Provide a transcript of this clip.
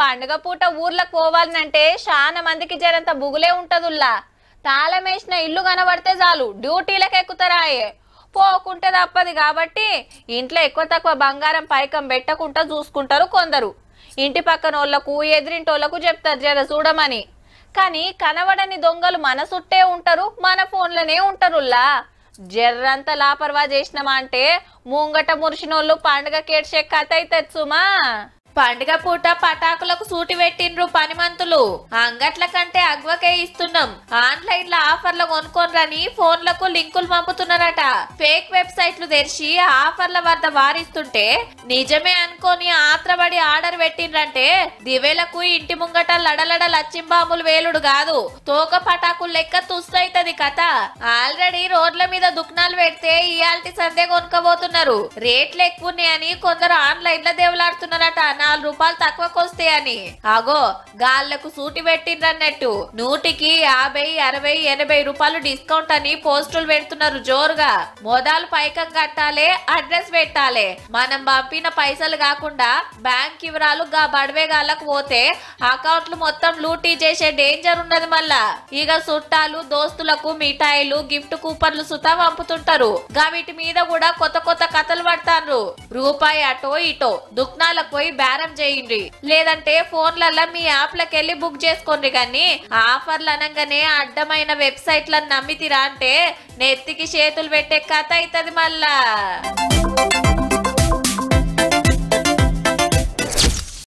పండుగ పూట ఊర్లకు పోవాలంటే చాలా మందికి జరంత బుగులే ఉంటదుల్లా. తాళమేసిన ఇల్లు కనబడితే చాలు డ్యూటీలకు ఎక్కుతారాయే. పోకుంటే తప్పది కాబట్టి ఇంట్లో ఎక్కువ తక్కువ బంగారం పైకం పెట్టకుండా చూసుకుంటారు కొందరు. ఇంటి పక్కనోళ్లకు ఎదిరింటోళ్లకు చెప్తారు జర చూడమని. కానీ కనబడని దొంగలు మన చుట్టే ఉంటారు, మన ఫోన్లోనే ఉంటారుల్లా. జర్రంత లాపర్వా చేసినామా అంటే ముంగట మురిసినోళ్ళు పండుగ కేడ్చే కథ అయితే సుమా. పండుగ పూట పటాకులకు సూటి పెట్టిండ్రు పనిమంతులు. అంగట్ల కంటే అగ్వకే ఇస్తున్నాం, ఆన్లైన్ లో ఆఫర్లు కొనుక్కోనని ఫోన్లకు లింకులు పంపుతున్నారట. ఫేక్ వెబ్సైట్లు తెరిచి ఆఫర్ల వద్ద వారిస్తుంటే నిజమే అనుకోని ఆత్రబడి ఆర్డర్ పెట్టిండ్రంటే దివేలకు ఇంటి ముంగట లడలడ లచ్చింబాంబులు వేలుడు కాదు, తోక పటాకులు లెక్క తుస్తైతది కథ. ఆల్రెడీ రోడ్ల మీద దుకాణాలు పెడితే ఇయాల్టి సందే కొనుక్కోబోతున్నారు. రేట్లు ఎక్కువని కొందరు ఆన్లైన్ లో దేవులాడుతున్నారట 4 రూపాయలు తక్కువకొస్తాయని. అగో గాళ్లకు సూటి పెట్టిండ్రన్నట్టు 100కి 50, 60, 80 రూపాయలు డిస్కౌంట్ అని పోస్టులు పెడుతున్నారు జోరుగా. మొదలు పైకం కట్టాలే, అడ్రస్ పెట్టాలే. మనం పంపిన పైసలు కాకుండా బ్యాంక్ వివరాలు గా బడవేగాళ్ళకు పోతే అకౌంట్లు మొత్తం లూటీ చేసే డేంజర్ ఉన్నది మళ్ళా. ఇక చుట్టాలు దోస్తులకు మిఠాయిలు గిఫ్ట్ కూపన్లు సుతా పంపుతుంటారు. గా వీటి మీద కూడా కొత్త కొత్త కథలు పడతారు. రూపాయి అటో ఇటో దుకాణాలకు పోయి బేరం చేయండి, లేదంటే ఫోన్లలో మీ యాప్లకు వెళ్ళి బుక్ చేసుకోండి. కానీ ఆఫర్లు అనగానే అడ్డమైన వెబ్సైట్లను నమ్మితిరా అంటే నెత్తికి చేతులు పెట్టే కథ అవుతుంది మళ్ళా.